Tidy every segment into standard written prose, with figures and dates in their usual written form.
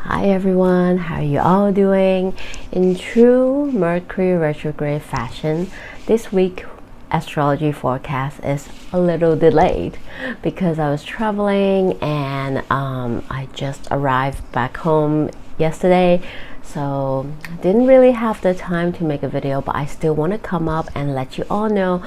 Hi everyone, how are you all doing? In true Mercury retrograde fashion, this week astrology forecast is a little delayed because I was traveling and I just arrived back home yesterday, so I didn't really have the time to make a video, but I still want to come up and let you all know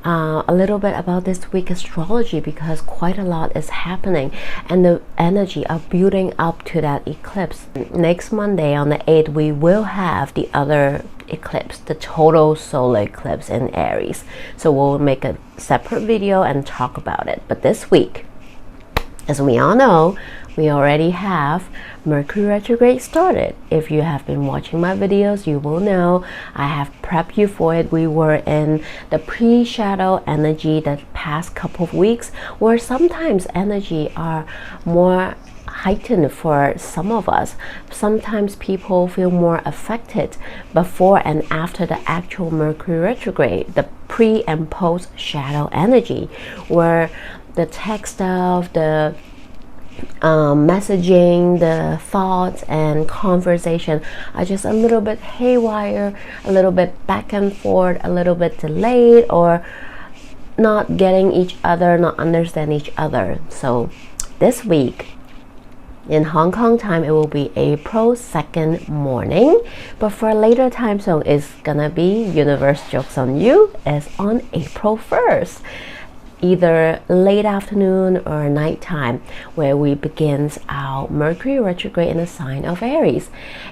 a little bit about this week astrology because quite a lot is happening and the energy are building up to that eclipse. Next Monday on the 8th we will have the other eclipse, the total solar eclipse in Aries, so we'll make a separate video and talk about it. But this week, as we all know, we already have Mercury retrograde started. If you have been watching my videos, you will know I have prepped you for it. We were in the pre-shadow energy the past couple of weeks, where sometimes energy are more heightened for some of us. Sometimes people feel more affected before and after the actual Mercury retrograde, the pre and post shadow energy, where the tech stuff, the messaging, the thoughts and conversation are just a little bit haywire, a little bit back and forth, a little bit delayed, or not getting each other, not understand each other. So this week in Hong Kong time, it will be April 2nd morning, but for a later time zone, it's gonna be Universe Jokes on You is on April 1st. Either late afternoon or nighttime, where we begins our Mercury retrograde in the sign of Aries,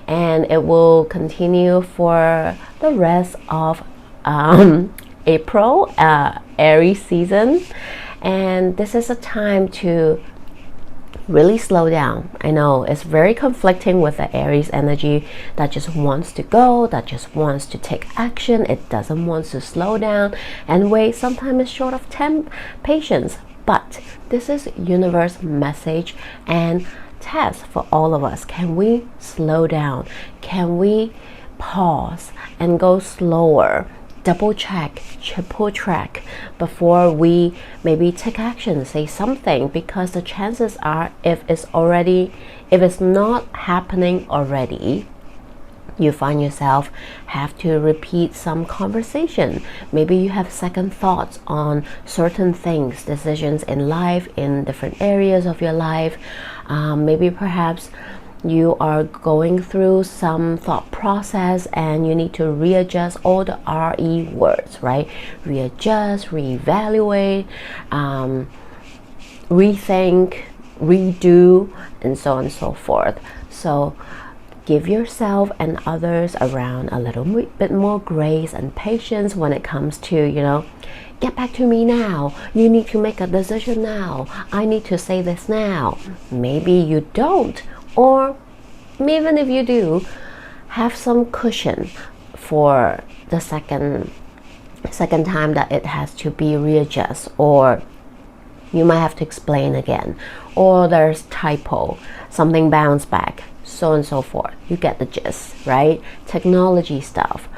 and it will continue for the rest of April, Aries season. And this is a time to really slow down. I know it's very conflicting with the Aries energy that just wants to go, that just wants to take action. It doesn't want to slow down and wait. Sometimes it's short of patience. But this is universe message and test for all of us. Can we slow down? Can we pause and go slower? Double check, triple check before we maybe take action, say something, because the chances are if it's not happening already, you find yourself have to repeat some conversation. Maybe you have second thoughts on certain things, decisions in life, in different areas of your life. Maybe perhaps you are going through some thought process and you need to readjust all the RE words, right? Readjust, reevaluate, rethink, redo, and so on and so forth. So give yourself and others around a little bit more grace and patience when it comes to, get back to me now. You need to make a decision now. I need to say this now. Maybe you don't. Or even if you do, have some cushion for the second time that it has to be readjusted, or you might have to explain again, or there's typo, something bounce back, so on and so forth. You get the gist, right? Technology stuff,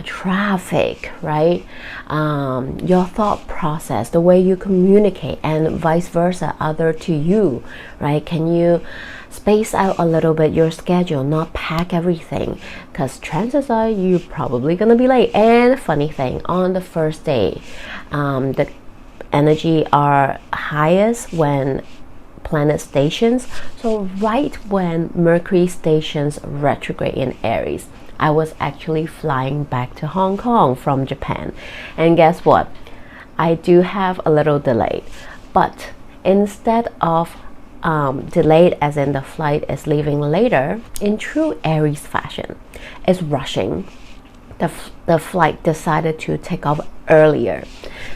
traffic, right? Your thought process, the way you communicate, and vice versa, other to you, right? Can you space out a little bit your schedule, not pack everything, because chances are you're probably gonna be late. And funny thing, on the first day, the energy are highest when planet stations. So right when Mercury stations retrograde in Aries, I was actually flying back to Hong Kong from Japan, and guess what? I do have a little delay, but instead of delayed as in the flight is leaving later, in true Aries fashion, is rushing. The flight decided to take off earlier.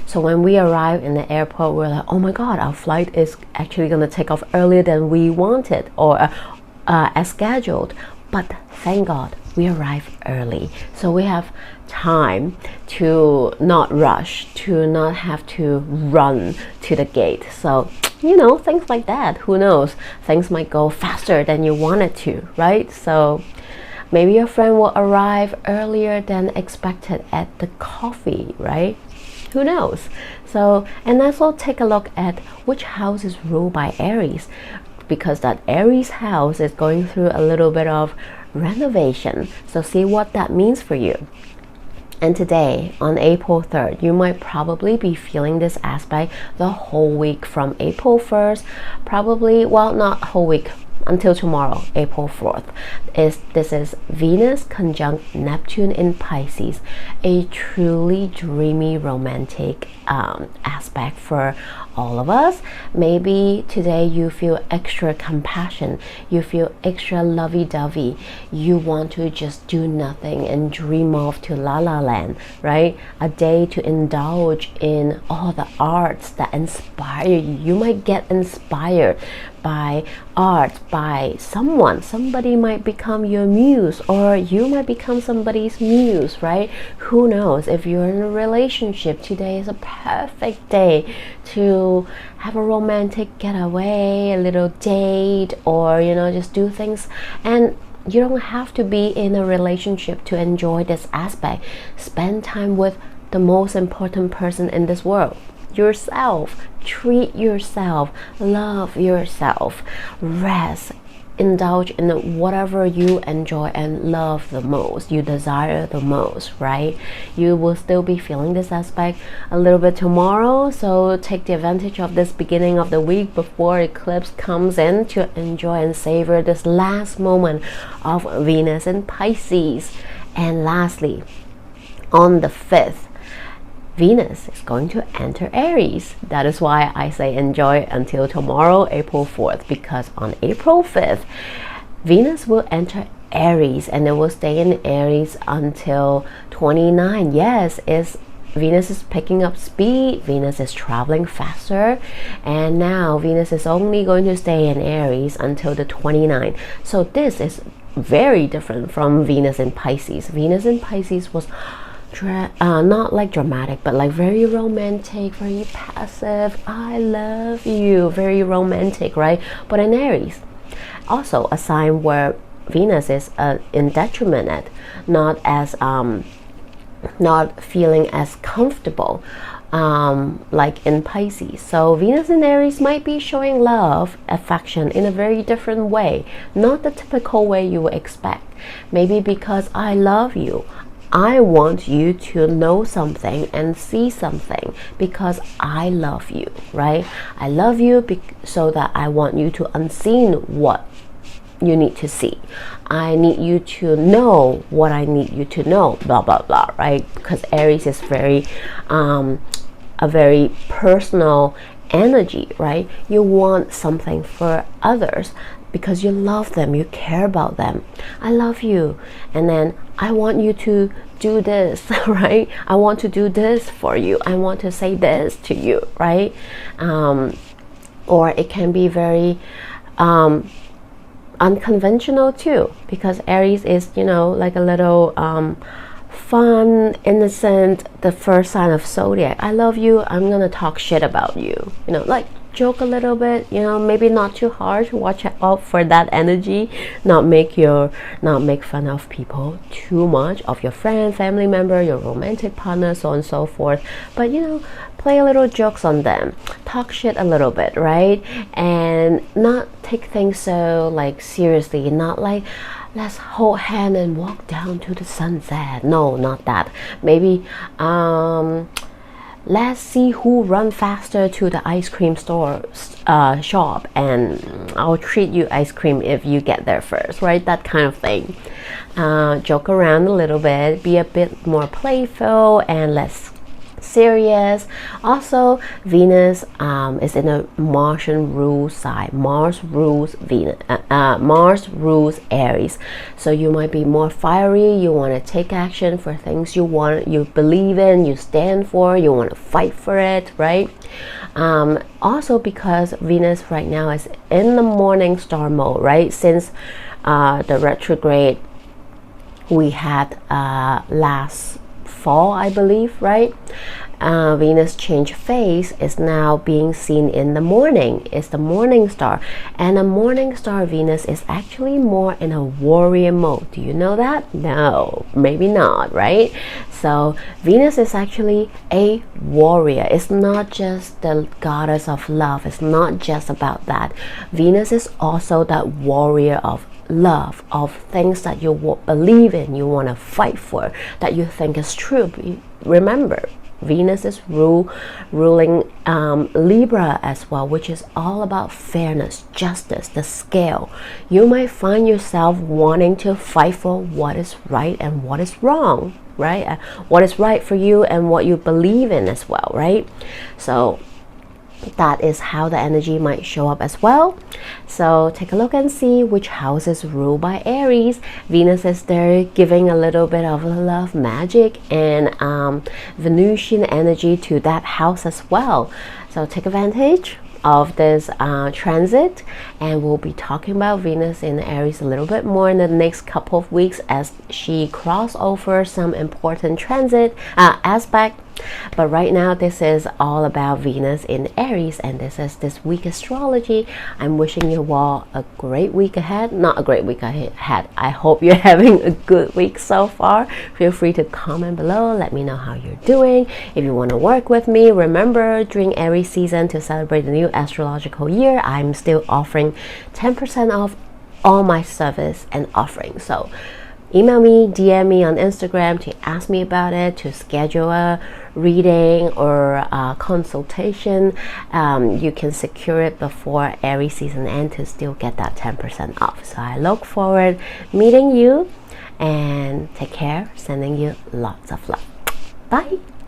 So when we arrived in the airport, we're like, oh my god, our flight is actually going to take off earlier than we wanted, or as scheduled. But thank god we arrived early, so we have time to not rush, to not have to run to the gate. So things like that, who knows, things might go faster than you wanted to, right? So maybe your friend will arrive earlier than expected at the coffee, right? Who knows? So, and also take a look at which house is ruled by Aries. because that Aries house is going through a little bit of renovation. So see what that means for you. And today, on April 3rd, you might probably be feeling this aspect the whole week from April 1st, probably, well, not whole week, until tomorrow, April 4th. This is Venus conjunct Neptune in Pisces, a truly dreamy, romantic aspect for all of us. Maybe today you feel extra compassion, you feel extra lovey-dovey, you want to just do nothing and dream off to la la land, right? A day to indulge in all the arts that inspire you. You might get inspired by art, by somebody might become your muse, or you might become somebody's muse, right? Who knows? If you're in a relationship, today is a perfect day to have a romantic getaway, a little date, or just do things. And you don't have to be in a relationship to enjoy this aspect. Spend time with the most important person in this world, yourself. Treat yourself, love yourself, rest, indulge in whatever you enjoy and love the most, you desire the most, right? You will still be feeling this aspect a little bit tomorrow, so take the advantage of this beginning of the week before eclipse comes in to enjoy and savor this last moment of Venus in Pisces. And lastly, on the 5th, Venus is going to enter Aries. That is why I say enjoy until tomorrow, April 4th, because on April 5th, Venus will enter Aries and it will stay in Aries until 29. Yes, Venus is picking up speed, Venus is traveling faster, and now Venus is only going to stay in Aries until the 29th. So this is very different from Venus in Pisces. Venus in Pisces was not like dramatic, but like very romantic, very passive, I love you, very romantic, right? But in Aries, also a sign where Venus is in detriment at, not feeling as comfortable like in Pisces. So Venus in Aries might be showing love, affection in a very different way, not the typical way you would expect. Maybe because I love you, I want you to know something and see something because I love you, right? I love you so that I want you to unseen what you need to see. I need you to know what I need you to know, blah, blah, blah, right? Because Aries is a very personal energy, right? You want something for others because you love them, you care about them. I love you, and then I want you to do this, right? I want to do this for you. I want to say this to you, right? Or it can be very unconventional too, because Aries is, like a little fun, innocent, the first sign of zodiac. I love you, I'm gonna talk shit about you, like joke a little bit, maybe not too hard. Watch out for that energy. Not make fun of people too much, of your friend, family member, your romantic partner, so on and so forth. But play a little jokes on them, talk shit a little bit, right? And not take things so like seriously, not like let's hold hand and walk down to the sunset. No, not that. Maybe let's see who run faster to the ice cream shop, and I'll treat you ice cream if you get there first, right? That kind of thing. Joke around a little bit, be a bit more playful and less serious. Also, Venus is in a Martian rule sign. Mars rules Venus. Mars rules Aries. So you might be more fiery. You want to take action for things you believe in, you stand for, you want to fight for it, right? Also, because Venus right now is in the morning star mode, right? Since the retrograde we had last fall, I believe, right? Venus change phase is now being seen in the morning. It's the morning star, and a morning star Venus is actually more in a warrior mode. Do you know that? No, maybe not, right? So Venus is actually a warrior. It's not just the goddess of love. It's not just about that. Venus is also that warrior of love, of things that you believe in, you want to fight for, that you think is true. Remember, Venus is ruling Libra as well, which is all about fairness, justice, the scale. You might find yourself wanting to fight for what is right and what is wrong, right? What is right for you and what you believe in as well, right? So that is how the energy might show up as well. So take a look and see which house is ruled by Aries. Venus is there giving a little bit of love magic and Venusian energy to that house as well. So take advantage of this transit, and we'll be talking about Venus in Aries a little bit more in the next couple of weeks as she cross over some important transit aspect. But right now, this is all about Venus in Aries, and this is this week astrology. I'm wishing you all a great week ahead. Not a great week ahead. I hope you're having a good week so far. Feel free to comment below. Let me know how you're doing. If you want to work with me, remember during Aries season to celebrate the new astrological year, I'm still offering 10% off all my service and offerings. So email me, DM me on Instagram to ask me about it, to schedule a reading or a consultation. You can secure it before Aries season end to still get that 10% off. So I look forward meeting you, and take care. Sending you lots of love. Bye.